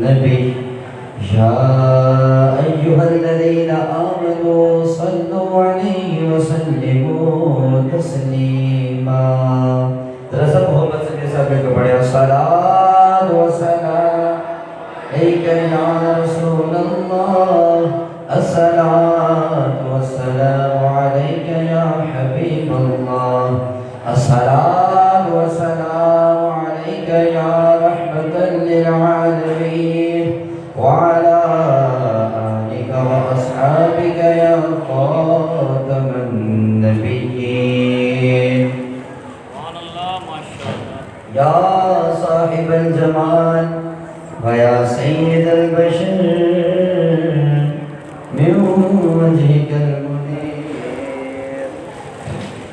النبي يا أيها الذين آمنوا صلوا عليه وسلموا تسليما. درس محمد صلی اللہ علیہ وسلم کو پڑھے الصلاۃ والسلام علیک یا رسول اللہ الصلاۃ والسلام علیک یا حبیب اللہ الصلاۃ والسلام علیک یا رحمۃ للعالمین وعلى آلك وأصحابك يا خاتم النبيين يا صاحب الجمال ويا سيد البشر من وجهك المنير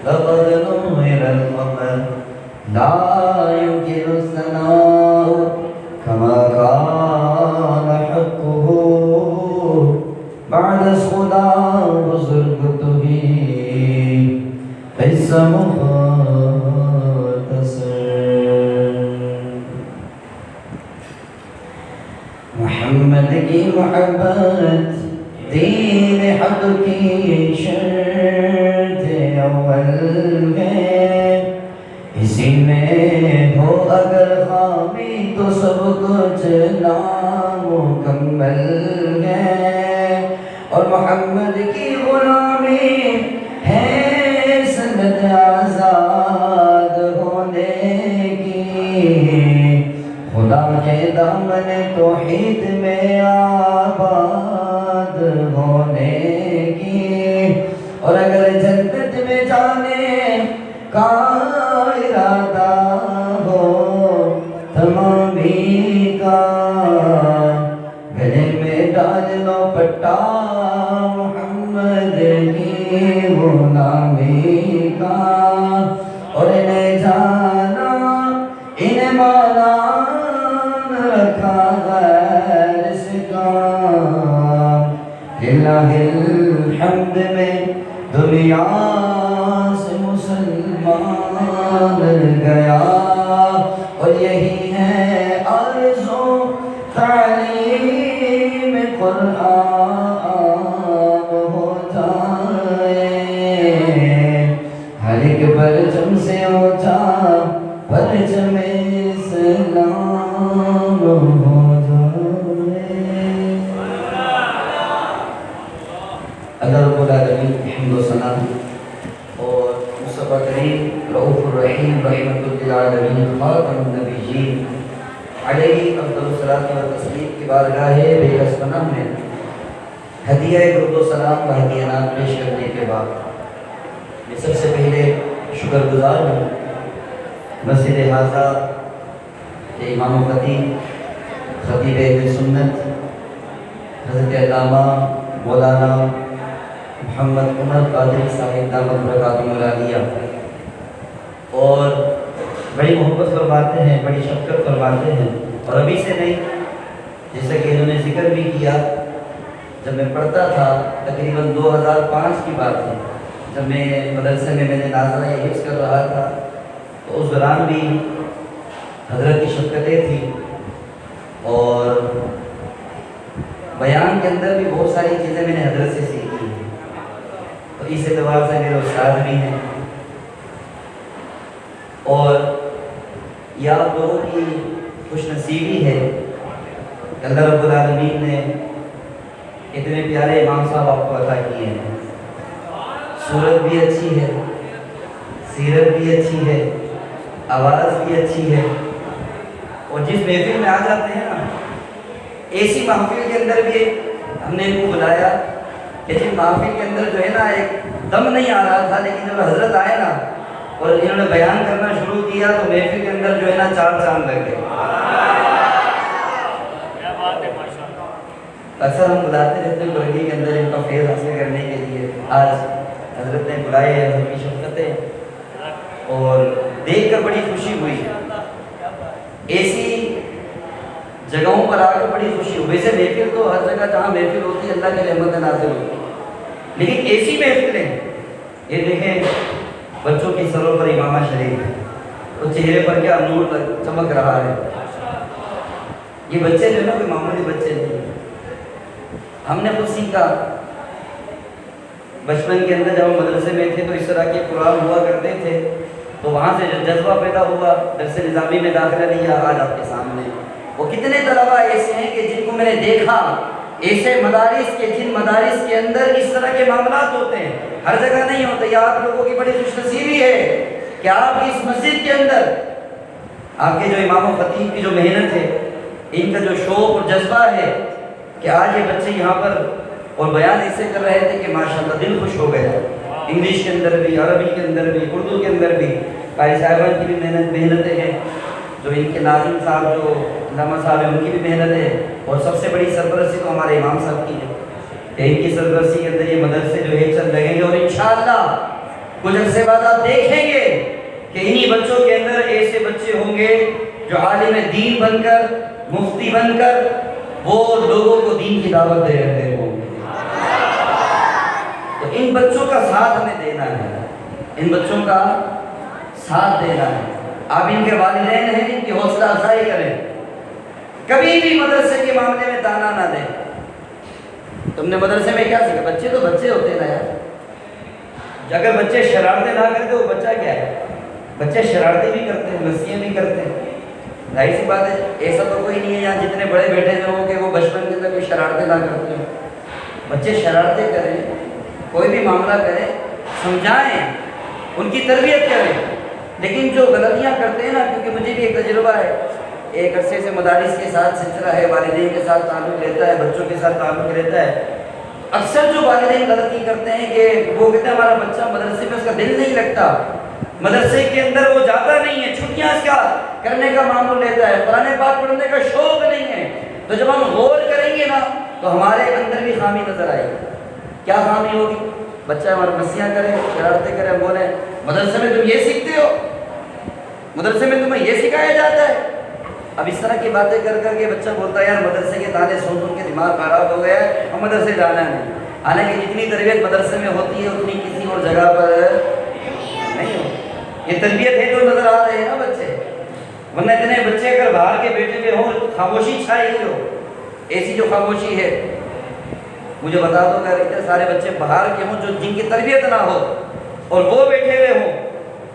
لقد نور القمر لا يمكن الثناء كما كان حقه بعد خدا بزرگته ليس محمد کی محبت دین حق کی شرط اول ہے، اسی میں ہو اگر خامی تو سب کچھ نامکمل ہے، اور محمد کی غلامی ہے سند آزاد ہونے کی، خدا کے دامن توحید میں آباد ہونے کی، اور اگر جنت میں جانے کا ارادہ ہو تمامی کا، گلے میں ڈال لو پٹا محمد کی غلامی کا، اور انہیں جانا انہیں مانا رکھا غیر سے کام، للہ الحمد میں دنیا سے مسلمان گیا، اور یہی ہے آرزو تعلیم قرآن ہو جائے، ہر ایک پرچم سے اونچا پرچم اسلام ہو جائے۔ اللہ رب العالمین حمد و ثنا اور مصطفیٰ کریم رؤوف الرحیم رحمۃ للعالمین خاتم النبیین علیہ افضل الصلاۃ والتسلیم کی بارگاہ بے کس پناہ میں ہدیہ درود و سلام و ہدیہ نام پیش کرنے کے بعد میں سب سے پہلے شکر گزار ہوں مسجد حاضہ کے امام و خطیب اہل سنت حضرت علامہ مولانا محمد عمر قادری صاحب دامت برکاتہ العالیہ، اور بڑی محبت فرماتے ہیں، بڑی شفقت فرماتے ہیں، اور ابھی سے نہیں، جیسا کہ انہوں نے ذکر بھی کیا، جب میں پڑھتا تھا تقریباً 2005 کی بات ہے، جب میں مدرسے میں نے ناظرہ حفظ کر رہا تھا، تو اس دوران بھی حضرت کی شفقتیں تھیں، اور بیان کے اندر بھی بہت ساری چیزیں میں نے حضرت سے سیکھی ہیں، تو اس اعتبار سے میرے استاد بھی ہیں، اور یہ آپ لوگوں کی خوش نصیبی ہے کہ اللہ رب العالمین نے اتنے پیارے امام صاحب آپ کو عطا کیے ہیں، صورت بھی اچھی ہے، سیرت بھی اچھی ہے، آواز بھی اچھی ہے، اور جس محفل میں آ جاتے ہیں نا، ایسی محفل کے اندر بھی ہم نے ان کو بلایا کہ جن محفل کے اندر جو ہے نا ایک دم نہیں آ رہا تھا، لیکن جب حضرت آئے نا اور انہوں نے بیان کرنا شروع کیا تو محفل کے اندر جو ہے نا 4 چاند لگ گئے۔ اکثر ہم بلاتے رہتے ہیں برگی کے اندر ان کا فیض حاصل کرنے کے لیے، آج حضرت نے بلائے ہیں، حضرت کی شفقتیں، اور دیکھ کر بڑی خوشی ہوئی، ایسی جگہوں پر آ کر بڑی خوشی ہوئی۔ ویسے محفل تو ہر جگہ جہاں محفل ہوتی ہے اللہ کی رحمت نازل ہوتی ہے، لیکن ایسی محفلیں، یہ دیکھیں بچوں کی سروں پر امامہ شریف، تو چہرے پر کیا نور چمک رہا ہے، یہ بچے جو ہے نا کوئی معمولی بچے نہیں. ہم نے خود سیکھا بچپن کے اندر جب ہم مدرسے میں تھے تو اس طرح کے پروگرام ہوا کرتے تھے، تو وہاں سے جو جذبہ پیدا ہوا درس نظامی میں داخلہ لیا. آج آپ کے سامنے وہ کتنے طلباء ایسے ہیں کہ جن کو میں نے دیکھا، ایسے مدارس کے جن مدارس کے اندر اس طرح کے معاملات ہوتے ہیں. ہر جگہ نہیں ہوتے. یہ آپ لوگوں کی بڑی خوش نصیبی ہے کہ آپ اس مسجد کے اندر آپ کے جو امام و خطیب کی جو محنت ہے، ان کا جو شوق اور جذبہ ہے کہ آج یہ بچے یہاں پر اور بیان ایسے کر رہے تھے کہ ماشاءاللہ دل خوش ہو گیا. انگلش کے اندر بھی، عربی کے اندر بھی، اردو کے اندر بھی. قاری صاحبان کی بھی محنتیں ہیں، جو ان کے ناظم صاحب جو علامہ صاحب ہیں ان کی بھی محنت ہے. اور سب سے بڑی سرپرستی تو ہمارے امام صاحب کی ہے کہ ان کی سرپرستی کے اندر یہ مدرسے جو ہے چل رہے ہیں. اور انشاءاللہ کچھ عرصے بعد آپ دیکھیں گے کہ انہی بچوں کے اندر ایسے بچے ہوں گے جو عالم دین بن کر، مفتی بن کر وہ لوگوں کو دین کی دعوت دے رہے ہوں گے. تو ان بچوں کا ساتھ ہمیں دینا ہے، ان بچوں کا ساتھ دینا ہے. آپ ان کے والدین ہیں، ان کی حوصلہ افزائی کریں. کبھی بھی مدرسے کے معاملے میں تانا نہ دیں. تم نے مدرسے میں کیا سیکھا؟ بچے تو بچے ہوتے ہیں نا یار. اگر بچے شرارتیں نہ کرتے وہ بچہ کیا ہے؟ بچے شرارتیں بھی کرتے ہیں، مسیاں بھی کرتے ہیں. ظاہر سی بات ہے ایسا تو کوئی نہیں ہے یہاں جتنے بڑے بیٹھے ہوئے ہوں کہ وہ بچپن کے اندر کوئی شرارتیں نہ کرتے ہیں. بچے شرارتیں کریں، کوئی بھی معاملہ کریں، سمجھائیں، ان کی تربیت کریں. لیکن جو غلطیاں کرتے ہیں نا، کیونکہ مجھے بھی ایک تجربہ ہے، ایک عرصے سے مدارس کے ساتھ سلسلہ ہے، والدین کے ساتھ تعلق رہتا ہے، بچوں کے ساتھ تعلق رہتا ہے. اکثر جو والدین غلطی کرتے ہیں کہ وہ کہتے ہیں ہمارا بچہ مدرسے میں اس کا دل نہیں لگتا، مدرسے کے اندر وہ جاتا نہیں ہے، چھٹیاں اس کا کرنے کا معمول لیتا ہے، قرآن پاک پڑھنے کا شوق نہیں ہے. تو جب ہم غور کریں گے نا تو ہمارے اندر بھی خامی نظر آئے گی. کیا خامی ہوگی؟ بچہ ہمارا مسیاں کرے، شرارتیں کرے، بولے مدرسے میں تم یہ سیکھتے ہو، مدرسے میں تمہیں یہ سکھایا جاتا ہے. اب اس طرح کی باتیں کر کر کے بچہ بولتا ہے یار مدرسے کے تانے سن سن کے دماغ خراب ہو گیا ہے، ہم مدرسے جانا نہیں. حالانکہ جتنی تربیت مدرسے میں ہوتی ہے اتنی کسی اور جگہ پر نہیں ہوتی. یہ تربیت ہے جو نظر آ رہے ہیں نا بچے. ورنہ اتنے بچے اگر باہر کے بیٹھے ہوئے ہوں تو خاموشی چھائی ہوئی ہو، ایسی جو خاموشی ہے مجھے بتا دو اگر اتنے سارے بچے باہر کے ہوں جو جن کی تربیت نہ ہو اور وہ بیٹھے ہوئے ہوں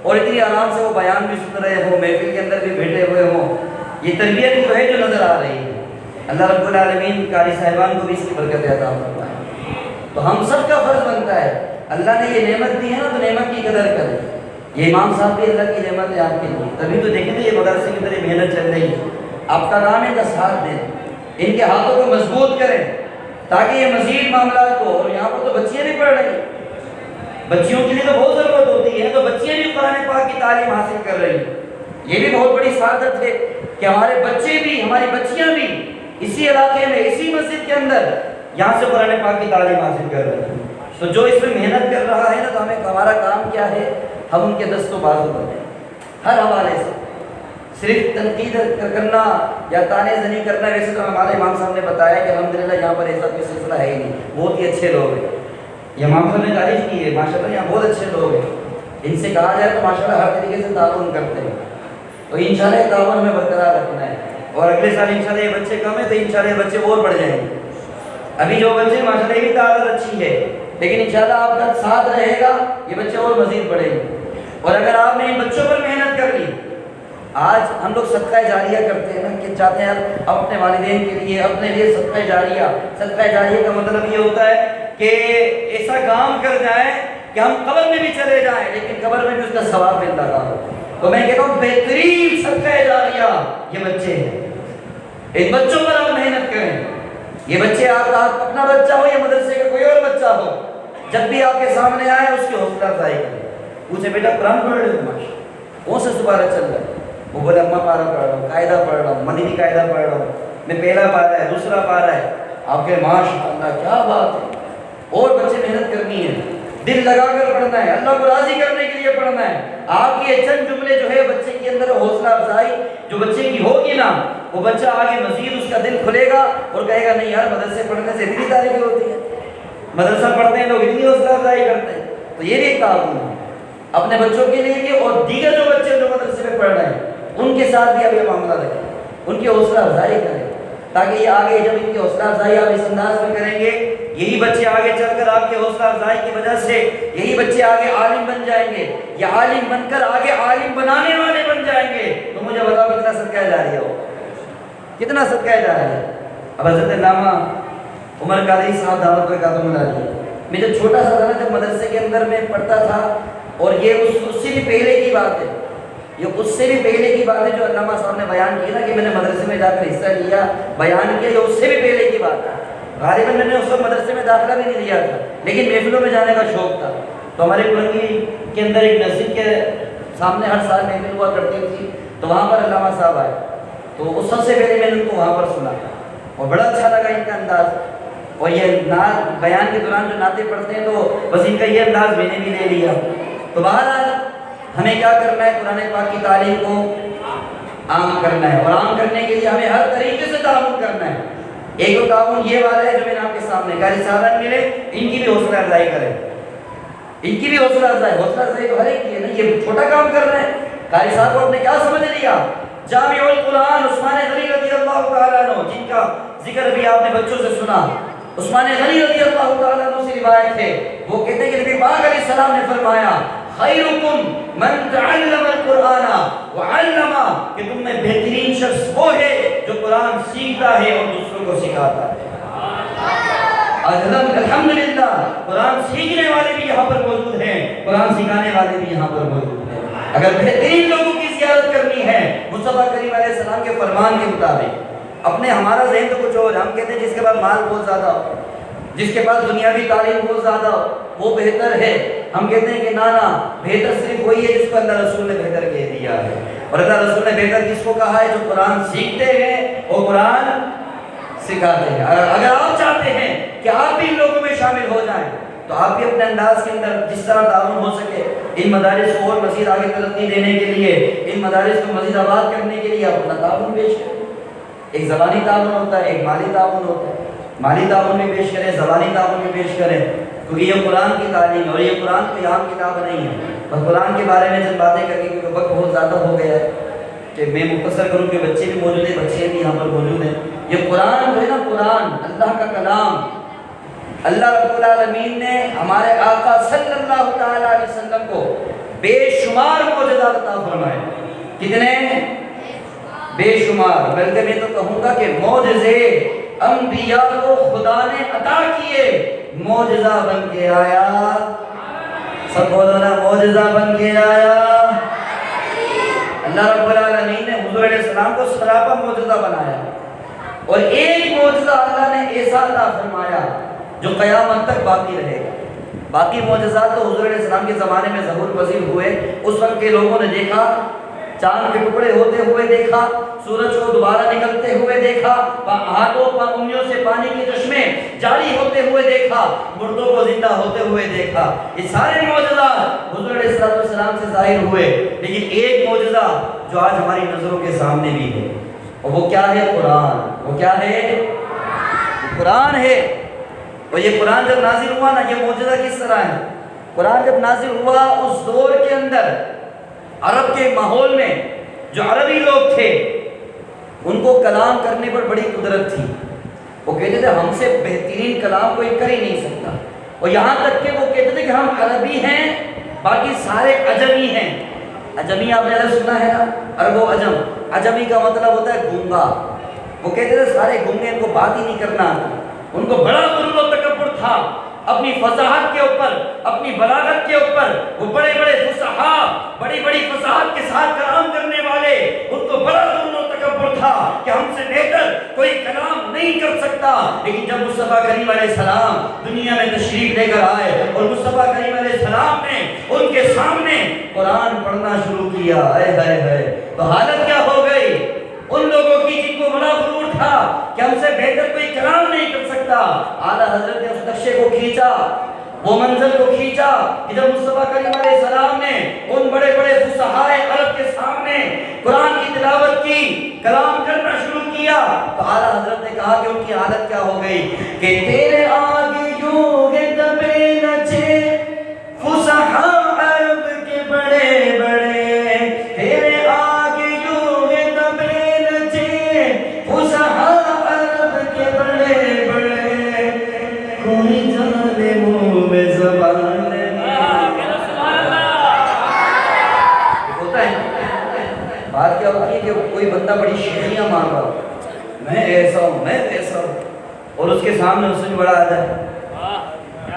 اور اتنی آرام سے وہ بیان بھی سن رہے ہوں، محفل کے اندر بھی بیٹھے ہوئے ہوں، یہ تربیت جو ہے جو نظر آ رہی ہے. اللہ رب العالمین قاری صاحبان کو بھی اس کی برکت عطا فرمائے. تو ہم سب کا فرض بنتا ہے، اللہ نے یہ نعمت دی ہے نا تو نعمت کی قدر کریں. یہ امام صاحب بھی اللہ کی نعمت ہے آپ کے لیے، تبھی تو دیکھیں نا یہ مدرسے کی طرح محنت چل رہی ہے. آپ کا کام ہے کا ساتھ دیں، ان کے ہاتھوں کو مضبوط کریں تاکہ یہ مزید معاملات کو. اور یہاں پر تو بچیاں بھی پڑھ رہی ہیں، بچیوں کے لیے تو بہت ضرورت ہوتی ہے، تو بچیاں بھی قرآن پاک کی تعلیم حاصل کر رہی ہیں. یہ بھی بہت بڑی سعادت ہے کہ ہمارے بچے بھی، ہماری بچیاں بھی اسی علاقے میں، اسی مسجد کے اندر یہاں سے قرآن پاک کی تعلیم حاصل کر رہے ہیں. تو جو اس میں محنت کر رہا ہے نا تو ہمارا کام کیا ہے؟ ہم ان کے دست و بازو بنیں ہر حوالے سے. صرف تنقید کرنا یا تانے زنی کرنا، ویسے تو ہمارے امام صاحب نے بتایا کہ الحمدللہ یہاں پر ایسا کوئی سلسلہ ہے ہی نہیں، بہت ہی اچھے لوگ ہیں. یہ امام صاحب نے تعریف کی ہے ماشاءاللہ، یہاں بہت اچھے لوگ ہیں. ان سے کہا جائے تو ماشاءاللہ ہر طریقے سے تعاون کرتے ہیں. تو انشاءاللہ یہ تعاون ہمیں برقرار رکھنا ہے. اور اگلے سال انشاءاللہ یہ بچے کم ہیں تو انشاءاللہ یہ بچے اور بڑھ جائیں گے. ابھی جو بچے ماشاءاللہ یہ بھی تعداد اچھی ہے، لیکن انشاءاللہ آپ کا ساتھ رہے گا یہ بچے اور مزید بڑھیں گے. اور اگر آپ نے ان بچوں پر محنت کر لی، آج ہم لوگ صدقہ جاریہ کرتے ہیں نا کہ چاہتے ہیں ہم اپنے والدین کے لیے، اپنے لیے صدقہ جاریہ. صدقہ جاریہ کا مطلب یہ ہوتا ہے کہ ایسا کام کر جائیں کہ ہم قبر میں بھی چلے جائیں لیکن قبر میں بھی اس کا ثواب ملتا رہا ہو. تو میں کہتا ہوں بہترین صدقہ جاریہ یہ بچے ہیں. ان بچوں پر آپ محنت کریں. یہ بچے آپ کا اپنا بچہ ہو یا مدرسے کا کوئی اور بچہ ہو، جب بھی آپ کے سامنے آئے اس کی حوصلہ افزائی کریں. پوچھے بیٹا قرآن پڑھ رہے ہو؟ ماشاء کون سے دوبارہ چل رہا ہے؟ وہ بولے اماں پارہ پڑھ رہا ہوں، قاعدہ پڑھ رہا ہوں، مدنی قاعدہ پڑھ رہا ہوں، میں پہلا پارہ ہے، دوسرا پارہ ہے. آپ کے ماشاء اللہ کیا بات ہے. اور بچے محنت کرنی ہے، دل لگا کر پڑھنا ہے، اللہ کو راضی کرنے کے لیے پڑھنا ہے. آپ کے چند جملے جو ہے بچے کے اندر حوصلہ افزائی جو بچے کی ہوگی نا، وہ بچہ آگے مزید اس کا دل کھلے گا اور کہے گا نہیں یار مدرسے پڑھنے سے اتنی تعریفیں ہوتی ہیں، مدرسہ پڑھتے ہیں لوگ اتنی حوصلہ افزائی کرتے ہیں. تو یہ بھی ایک تعاون ہے اپنے بچوں کے لیے بھی، اور دیگر جو بچے جو مدرسے میں پڑھ رہے ہیں ان کے ساتھ بھی اب یہ معاملہ رکھیں، ان کی حوصلہ افزائی کریں. تاکہ یہ آگے جب ان کی حوصلہ افزائی آپ اس انداز میں کریں گے، یہی بچے آگے چل کر آپ کے حوصلہ افزائی کی وجہ سے یہی بچے آگے عالم بن جائیں گے، یا عالم بن کر آگے عالم بنانے والے بن جائیں گے، تو مجھے بتاؤ کتنا صدقہ جاریہ ہو، کتنا صدقہ جاریہ ہے۔ اب حضرت علامہ عمر قادری صاحب دعوت برکاتہ اللہ، میں جب چھوٹا سا تھا نا، جب مدرسے کے اندر میں پڑھتا تھا، اور یہ اس سے بھی پہلے کی بات ہے، یہ اس سے بھی پہلے کی بات ہے جو علامہ صاحب نے بیان کی نا کہ میں نے مدرسے میں جا کر حصہ لیا، بیان کیا، یہ اس سے بھی پہلے کی بات ہے۔ غالباً میں نے اس وقت مدرسے میں داخلہ بھی نہیں لیا تھا، لیکن محفلوں میں جانے کا شوق تھا۔ تو ہمارے کلنگی کے اندر ایک مسجد کے سامنے ہر سال محفل ہوا کرتی تھی، تو وہاں پر علامہ صاحب آئے، تو وہ سب سے پہلے میں نے ان کو وہاں پر سنا اور بڑا اچھا لگا ان کا انداز، اور یہ نعت بیان کے دوران جو نعتیں پڑھتے ہیں تو بس ان کا یہ انداز میں نے بھی لے لیا۔ تو بہرحال ہمیں کیا کرنا ہے، قرآن پاک کی تعلیم کو عام کرنا ہے، اور عام کرنے کے لیے ہمیں ہر طریقے سے تعاون کرنا ہے۔ ایک تو تعاون یہ والا ہے جو میں نے آپ کے سامنے کہا، رسالت ملے ان کی بھی حوصلہ افزائی کریں، ان کی بھی حوصلہ افزائی تو ہر ایک کی ہے نا، یہ چھوٹا کام کر رہے ہیں۔ قاری صاحب کو آپ نے کیا سمجھ لیا؟ جامع القرآن عثمان غنی رضی اللہ تعالیٰ عنہ، جن کا ذکر بھی آپ نے بچوں سے سنا، عثمان غنی رضی اللہ تعالیٰ عنہ سے روایت ہے، وہ کہتے ہیں کہ نبی پاک علیہ السلام نے فرمایا خیرکم من تعلم القرآن وعلم، کہ تم میں بہترین شخص وہ ہے جو قرآن سیکھتا ہے اور دوسروں کو سکھاتا ہے۔ الحمدللہ قرآن سیکھنے والے بھی یہاں پر موجود ہیں، قرآن سکھانے والے بھی یہاں پر موجود ہیں۔ اگر بہترین لوگوں کی زیارت کرنی ہے مصطفیٰ کریم علیہ السلام کے فرمان کے مطابق، اپنے ہمارا ذہن تو کچھ اور، ہم کہتے ہیں جس کے پاس مال بہت زیادہ ہو، جس کے پاس دنیاوی تعلیم بہت زیادہ ہو وہ بہتر ہے۔ ہم کہتے ہیں کہ نانا بہتر صرف وہی ہے جس کو اللہ رسول نے بہتر کہہ دیا ہے، اور اللہ رسول نے بہتر کس کو کہا ہے؟ جو قرآن سیکھتے ہیں اور قرآن سکھاتے ہیں۔ اگر آپ چاہتے ہیں کہ آپ بھی ان لوگوں میں شامل ہو جائیں تو آپ بھی اپنے انداز کے اندر جس طرح تعاون ہو سکے ان مدارس کو اور مزید آگے ترقی دینے کے لیے، ان مدارس کو مزید آباد کرنے کے لیے آپ اپنا تعاون پیش کریں۔ ایک زبانی تعاون ہوتا ہے، ایک مالی تعاون ہوتا ہے، مالی تعاون بھی پیش کریں، زبانی تعاون بھی پیش کریں، کیونکہ یہ قرآن کی تعلیم ہے اور یہ قرآن کوئی عام کتاب نہیں ہے۔ بس قرآن کے بارے میں چند باتیں کر کے، کیونکہ وقت بہت زیادہ ہو گیا ہے کہ میں مختصر کروں کہ بچے بھی موجود ہیں، بچے بھی یہاں پر موجود ہیں۔ یہ قرآن جو ہے نا، قرآن اللہ کا کلام، اللہ رب العالمین نے ہمارے آقا صلی اللہ تعالیٰ علیہ وسلم کو بے شمار معجزات عطا فرمائے۔ کتنے؟ بے شمار، بلکہ میں تو کہوں گا کہ معجزے انبیاء کو خدا نے عطا کیے، معجزہ بن کے آیا، سب بولو نا، معجزہ بن کے آیا۔ اللہ رب العالمین نے حضور علیہ السلام کو سراپا معجزہ بنایا، اور ایک معجزہ اللہ نے ایسا عطا فرمایا جو قیامت تک باقی رہے گا۔ باقی معجزات تو حضور علیہ السلام کے زمانے میں ظہور پذیر ہوئے، اس وقت کے لوگوں نے دیکھا، چاند کے ٹکڑے ہوتے ہوئے دیکھا، سورج کو دوبارہ نکلتے ہوئے دیکھا، ہاتھوں پر انگلیوں سے پانی کے چشمے جاری ہوتے ہوئے دیکھا، مردوں کو زندہ ہوتے ہوئے دیکھا۔ یہ سارے معجزات حضور علیہ السلام سے ظاہر ہوئے، لیکن ایک معجزہ جو آج ہماری نظروں کے سامنے بھی ہے، اور وہ کیا ہے؟ قرآن۔ وہ کیا ہے؟ قرآن ہے۔ اور یہ قرآن جب نازل ہوا نا، یہ معجزہ کس طرح ہے؟ قرآن جب نازل ہوا اس دور کے اندر عرب کے ماحول میں جو عربی لوگ تھے ان کو کلام کرنے پر بڑی قدرت تھی، وہ کہتے تھے ہم سے بہترین کلام کوئی کر ہی نہیں سکتا، اور یہاں تک کہ وہ کہتے تھے کہ ہم عربی ہیں، باقی سارے عجمی ہیں۔ عجمی آپ نے سنا ہے نا، عرب و عجم، عجمی کا مطلب ہوتا ہے گونگا۔ وہ کہتے تھے سارے گونگے، ان کو بات ہی نہیں کرنا آتی۔ ان کو بڑا غرور و تکبر تھا اپنی فصاحت کے اوپر، اپنی بلاغت کے اوپر۔ وہ بڑے بڑے فصحاء، بڑی بڑی فصاحت کے ساتھ کلام کرنے والے، ان کو بڑا غرور و تکبر تھا کہ ہم سے بہتر کوئی کلام نہیں کر سکتا۔ لیکن جب مصطفیٰ کریم علیہ السلام دنیا میں تشریف لے کر آئے اور مصطفیٰ کریم علیہ السلام نے ان کے سامنے قرآن پڑھنا شروع کیا، اے ہائے ہائے، تو حالت کیا ہو گئی ان لوگوں کی جن کو بڑا غرور تھا کہ ہم سے بہتر کوئی کلام نہیں کر سکتا۔ اعلیٰ حضرت نے اس نقشے کو کھینچا، وہ منظر کو کھینچا کہ جب مصطفیٰ کریم علیہ السلام نے ان بڑے بڑے فصحائے عرب کے سامنے قرآن کی تلاوت کی، کلام کرنا شروع کیا، تو اعلیٰ حضرت نے کہا کہ ان کی حالت کیا ہو گئی کہ تیرے آگے یوں گے دبے نچے فصحاء عرب کے بڑے بڑے، تیرے آگے یوں گے دبے نچے فصحاء کوئی بندہ بڑی شیخیاں مار رہا ہو، میں ایسا ہوں میں ویسا ہوں، اور اس کے سامنے اس سے بڑا آتا ہے،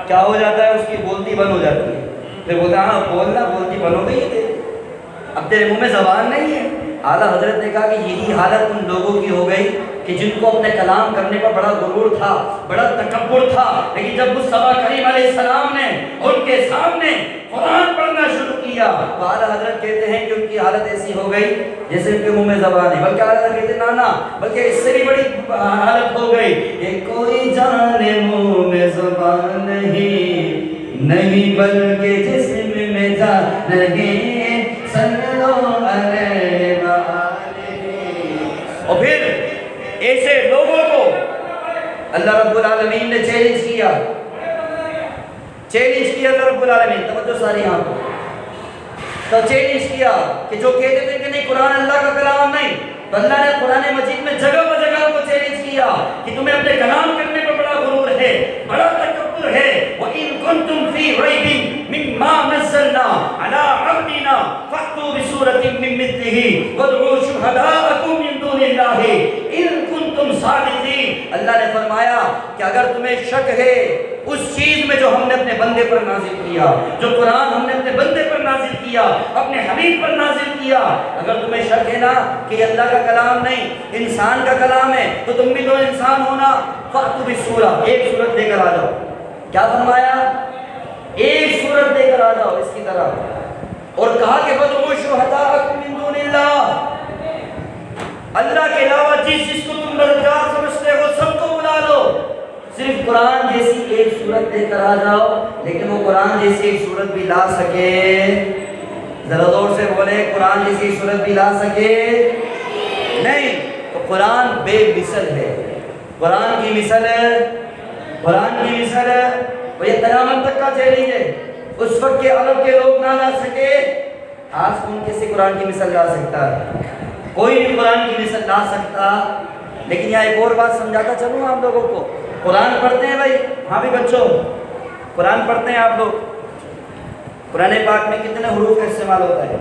کیا ہو جاتا ہے؟ اس کی بولتی بند ہو جاتی ہے، پھر بولتا ہے ہاں بولنا، بولتی بند ہو گئی ہے تیری، اب تیرے منہ میں زبان نہیں ہے۔ اعلیٰ حضرت نے کہا کہ یہی حالت ان لوگوں کی ہو گئی کہ جن کو اپنے کلام کرنے پر بڑا غرور تھا، بڑا تکبر تھا، لیکن جب مصطفیٰ کریم علیہ السلام نے ان کے سامنے قرآن پڑھنا شروع کیا تو اعلیٰ حضرت کہتے ہیں کہ ان کی حالت ایسی ہو گئی جیسے ان کے منہ میں زبان ہے، بلکہ اعلیٰ حضرت کہتے ہیں نانا بلکہ اس سے بھی بڑی حالت ہو گئی کہ کوئی جانے منہ میں زبان نہیں بلکہ جسم میں جان نہیں، صلو علیہ وآلہ۔ اور پھر ایسے لوگوں کو اللہ رب العالمین نے چیلنج کیا اللہ رب العالمین، توجہ ساری یہاں پر، تو چیلنج کیا کہ جو کہتے تھے کہ نہیں قرآن اللہ کا کلام نہیں، تو اللہ نے قرآن مجید میں جگہ بجگہ کو چیلنج کیا کہ تمہیں اپنے کلام کرنے پر بڑا غرور ہے، بڑا تکبر ہے، وَإِن كُنتُمْ فِي رَيْبٍ مِّمَّا نَزَّلْنَا عَلَىٰ عَبْدِنَا فَأْتُوا بِسُورَةٍ مِّن مِّثْلِهِ وَادْعُوا شُهَدَاءَكُم مِّن دُونِ اللَّهِ إِن كُنتُمْ صَادِقِينَ۔ اللہ نے فرمایا کہ اگر تمہیں شک ہے اس چیز میں جو ہم نے اپنے بندے پر نازل کیا، جو قرآن ہم نے اپنے بندے پر نازل کیا، اپنے حبیب پر نازل کیا، اگر تمہیں شک ہے نا کہ یہ اللہ کا کلام نہیں انسان کا کلام ہے تو تم بھی تو انسان ہونا، فَأْتُوا بِسُورَةٍ ایک سورت لے کر آ جاؤ۔ کیا فرمایا؟ ایک سورت لے کر آ جاؤ اس کی طرح، اور کہا کہ وَادْعُوا شُهَدَاءَكُم مِّن دُونِ اللَّهِ، اللہ کے علاوہ جس کو تم مددگار سمجھتے ہو سب کو بلا لو، صرف قرآن جیسی ایک سورت لے کر آ جاؤ۔ لیکن وہ قرآن جیسی ایک سورت بھی لا سکے؟ ذرا زور سے بولے، قرآن جیسی ایک سورت بھی لا سکے؟ نہیں۔ تو قرآن بے مثل ہے، قرآن کی مثل ہے، قرآن کی مثل ہے، اور یہ قیامت تک کا چیلنج ہے۔ اس وقت کے عرب کے لوگ نہ لا سکے، آج کون کسی قرآن کی مثل لا سکتا ہے؟ کوئی بھی قرآن کی مثل لا سکتا۔ لیکن یہاں ایک اور بات سمجھاتا چلوں آپ لوگوں کو، قرآن پڑھتے ہیں بھائی، ہاں بھی بچوں قرآن پڑھتے ہیں آپ لوگ، قرآن پاک میں کتنے حروف کا استعمال ہوتا ہے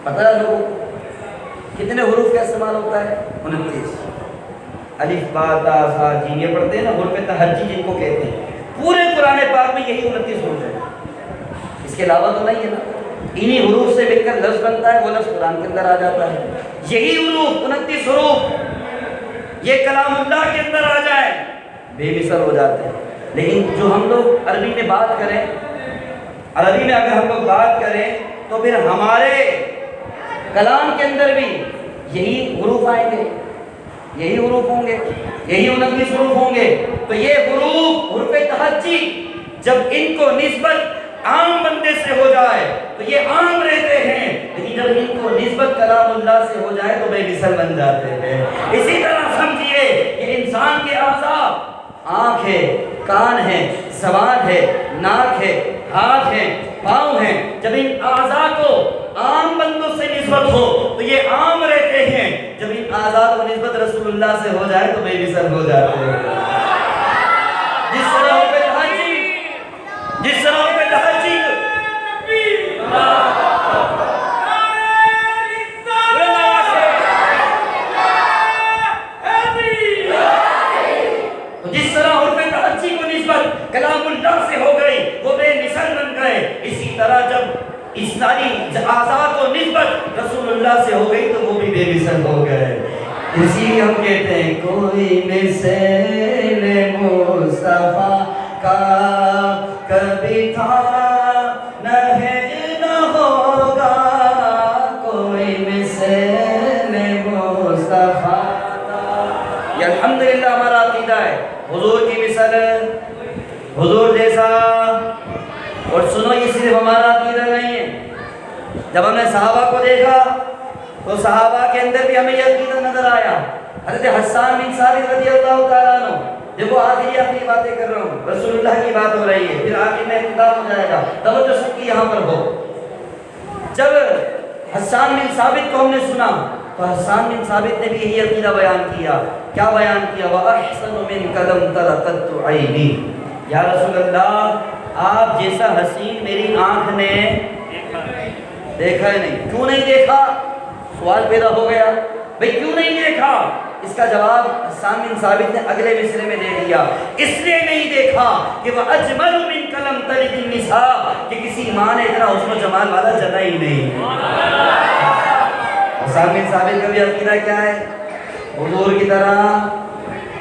پتہ ہے لوگوں کو؟ کتنے حروف کا استعمال ہوتا ہے؟ 29۔ الف با تا ثا جیم، یہ پڑھتے ہیں نا حروف تہجی جن کو کہتے ہیں، پورے قرآن پاک میں یہی 29 حروف ہیں، اس کے علاوہ تو نہیں ہے نا۔ انہی حروف سے مل کر لفظ بنتا ہے، وہ لفظ قرآن کے اندر آ جاتا ہے۔ یہی حروف 29 حروف یہ کلام اللہ کے اندر آ جائے بے مثل ہو جاتے ہیں۔ لیکن جو ہم لوگ عربی میں بات کریں، عربی میں اگر ہم لوگ بات کریں تو پھر ہمارے کلام کے اندر بھی یہی حروف آئیں گے، یہی حروف ہوں گے، یہی 29 حروف ہوں گے۔ تو یہ حروف تہجی جب ان کو نسبت عام بندے سے ہو جائے تو یہ عام رہتے ہیں، لیکن جب ان کو نسبت کلام اللہ سے ہو جائے تو بے مثل بن جاتے ہیں۔ اسی طرح سمجھیے کہ انسان کے اعضاء آنکھ ہے، کان ہے، زبان ہے، ناک ہے، ہاتھ ہے، پاؤں ہیں، جب ان اعضاء کو عام بندوں سے نسبت ہو تو یہ عام رہتے ہیں، جب ان اعضاء کو نسبت رسول اللہ سے ہو جائے تو بے مثل ہو جاتے ہیں۔ جس طرح کلام اللہ سے ہو گئی وہ بے مثل بن گئے، اسی طرح جب اس ساری اعضاء کو نسبت رسول اللہ سے ہو گئی تو وہ بھی بے مثل ہو گئے۔ اسی لیے ہم کہتے ہیں کوئی مثل مصطفیٰ کا کبھی تھا نہ ہے نہ ہوگا، کوئی مثل مصطفیٰ کا۔ یہ الحمدللہ ہمارا عقیدہ ہے، حضور کی مثل حضور جیسا۔ اور سنو یہ صرف ہمارا عقیدہ نہیں ہے، جب ہم نے صحابہ کو دیکھا تو صحابہ کے اندر بھی ہمیں یہ عقیدہ نظر آیا۔ حضرت حسان بن ثابت رضی اللہ تعالیٰ عنہ، دیکھو آخری باتیں کر رہا ہوں، رسول اللہ کی بات ہو رہی ہے، پھر آخر میں اختتام ہو جائے گا، توجہ سب کی یہاں پر ہو۔ جب حسان بن ثابت کو ہم نے سنا تو حسان بن ثابت نے بھی یہی عقیدہ بیان کیا۔ کیا بیان کیا؟ وَأَحْسَنُ مِنْكَ لَمْ تَرَ قَطُّ عَيْنِي، یا رسول اللہ آپ جیسا حسین میری آنکھ نے دیکھا ہی نہیں۔ کیوں نہیں دیکھا؟ سوال پیدا ہو گیا بھئی کیوں نہیں دیکھا؟ اس کا جواب حسان بن ثابت نے اگلے مصرے میں دے دیا، اس لیے نہیں دیکھا کہ وہ اجمل من کلم تلد النساء، کہ کسی ماں نے اتنا حسن و جمال والا جنا ہی نہیں۔ حسان بن ثابت کا بھی عقیدہ کیا ہے؟ حضور کی طرح،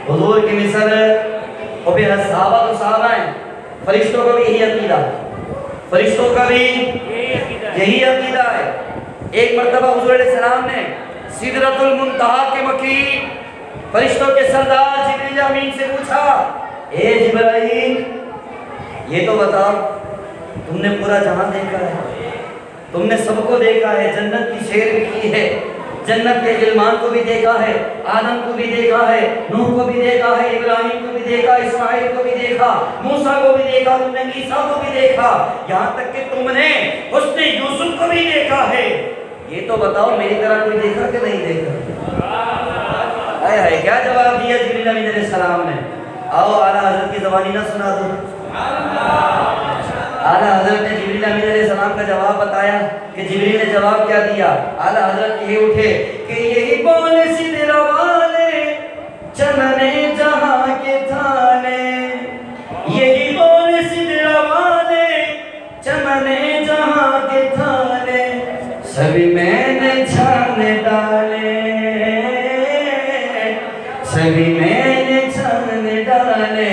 حضور کی مثل، اور پھر صحابہ تو صحابہ ہیں، فرشتوں کا بھی یہی عقیدہ، فرشتوں کا بھی یہی عقیدہ ہے۔ ایک مرتبہ حضور علیہ السلام نے سدرۃ المنتہا کے مقیم فرشتوں کے سردار جبریل امین سے پوچھا، اے جبرائیل یہ تو بتاؤ تم نے پورا جہاں دیکھا ہے، تم نے سب کو دیکھا ہے، جنت کی سیر بھی کی ہے، جنت کے غلمان کو بھی دیکھا ہے، آدم کو بھی دیکھا ہے، نوح کو بھی دیکھا ہے، ابراہیم کو بھی دیکھا، اسماعیل کو بھی دیکھا، موسیٰ کو بھی دیکھا، تم نے عیسیٰ کو بھی دیکھا، یہاں تک کہ تم نے حسن یوسف کو بھی دیکھا ہے، یہ تو بتاؤ میری طرح کوئی دیکھا کہ نہیں دیکھا؟ آئے ہائے کیا جواب دیا جبریل امین علیہ السلام نے؟ آؤ اعلیٰ حضرت کی زبانی نہ سنا دو۔ اعلیٰ حضرت نے جبریل امین علیہ السلام کا جواب بتایا کہ جبریل نے جواب کیا دیا؟ اعلیٰ حضرت یہ اٹھے کہ یہی بول سدرہ والے چمنے جہاں کے تھانے، یہی بول سدرہ والے چمنے جہاں کے تھانے، سبھی میں نے چھان ڈالے، سبھی میں نے چھان ڈالے،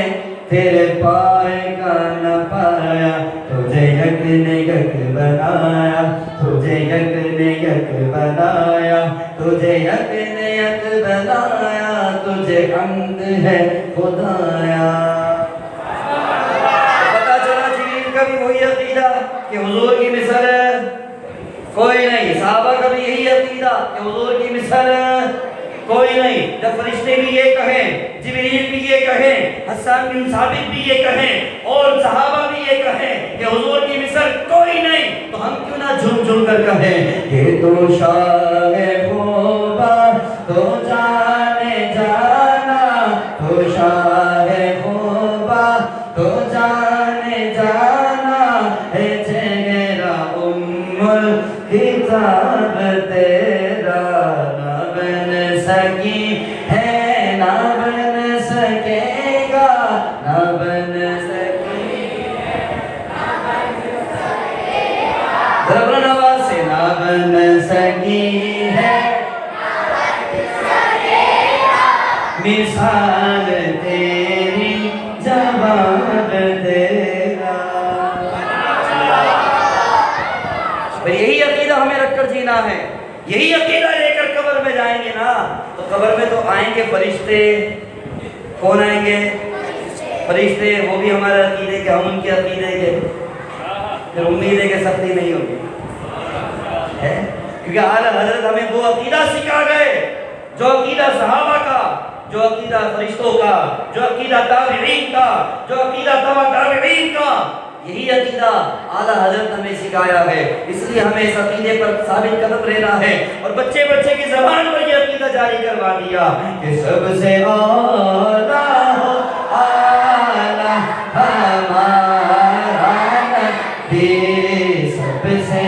تیرے پائے کا نہ پایا، تجھے یک نے یک بنایا، تجھے یک نے یک بنایا، تجھے یک نے یک بنایا، تجھے حمد ہے خدایا۔ پتہ چلا جبریل کا بھی وہی عقیدہ کہ حضور کی مثل کوئی نہیں، صحابہ کا بھی یہی عقیدہ کہ حضور کی مثل کوئی نہیں۔ جب فرشتے بھی یہ کہیں، جبریل بھی یہ کہیں، حسان بن ثابت بھی یہ کہیں، اور صحابہ بھی یہ کہیں کہ حضور کی مثل کوئی نہیں، تو ہم کیوں نہ جھوم جھوم کر کہیں کہ تو شاہ خوبا تو جانے جانا، تو شاہ خوبا تو جانے جانا، ہے چہرہ ام الکتاب تیرا، نہ بن سکی ہے نہ بن سکے گا، نہ بن سکی ہے نہ بن سکے گا، ذرا بلند آواز سے، نہ بن سکی ہے نہ بن سکے گا، مثال تیری جواب تیرا۔ یہی عقیدہ ہمیں رکھ کر جینا ہے، یہی عقیدہ لے کر قبر میں جائیں گے نا، تو قبر میں تو آئیں گے فرشتے، کون آئیں گے؟ فرشتے، وہ بھی ہمارے عقیدے کے، ہم ان کے عقیدے کے، پھر امید ہے کہ سختی نہیں ہوگی، کیونکہ اعلیٰ حضرت ہمیں وہ عقیدہ سکھا گئے جو عقیدہ صحابہ کا، جو عقیدہ فرشتوں کا، جو عقیدہ تابعین کا، جو عقیدہ تبع تابعین کا، یہی عقیدہ اعلیٰ حضرت ہمیں سکھایا ہے۔ اس لیے ہمیں اس عقیدے پر ثابت قدم رہنا ہے، اور بچے بچے کی زبان پر یہ عقیدہ جاری کروا دیا کہ سب سے اعلیٰ ہو اعلیٰ ہمارا نبی، سب سے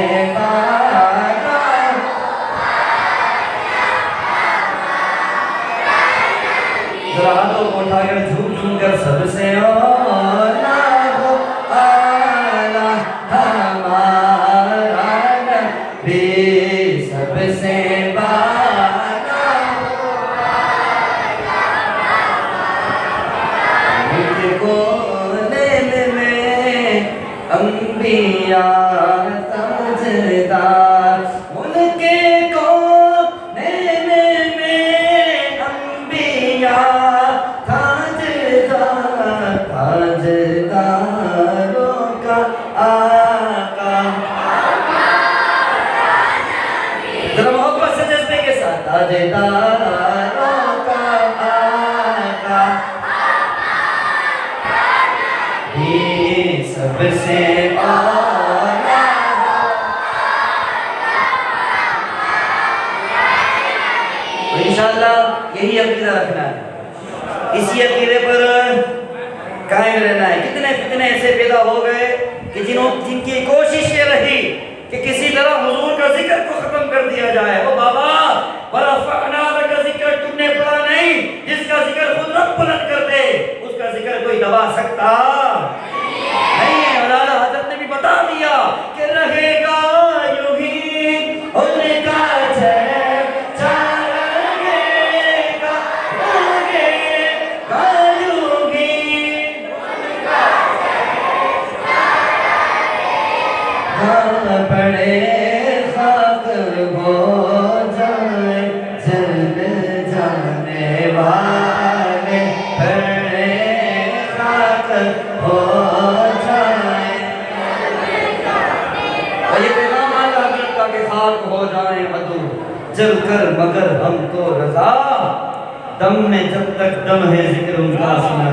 ہاتھوں کو اٹھا کر جھوم جھوم کر سب سے اعلیٰ ہو اعلیٰ ہمارا نبی، سب سے بالا ہو اعلیٰ ہمارا نبی، مجھ کو دل میں انبیاء تاجدار، ملک کو تاجداروں کا آقا، ذرا محبت سے جذبے کے ساتھ، تاجداروں کا آقا، یہ سب سے اعلیٰ، تو انشاءاللہ یہی عقیدہ رکھنا ہے، اسی عقیدے پر قائم رہنا ہے۔ کتنے فتنے ایسے پیدا ہو گئے کہ جن کی کوشش یہ رہی کہ کسی طرح حضور کا ذکر کو ختم کر دیا جائے. او بابا وَرَفَعْنَا لَكَ ذِکر تم نے پڑھا نہیں، جس کا ذکر خود رب بلند کر دے اس کا ذکر کوئی دبا سکتا نہیں ہے. اور اعلیٰ حضرت نے بھی بتا دیا کہ رہے گا یوں ہی ان کا چہرہ رہے گا یوں ہی بڑے خاک ہو جائے جل جانے والے بڑے خاک ہو جائے. اور یہ پیغام آیا حضرت کا کہ خاک ہو جائیں عدو جل کر مگر ہم کو رضا، دم میں جب تک دم ہے ذکر ان کا سنا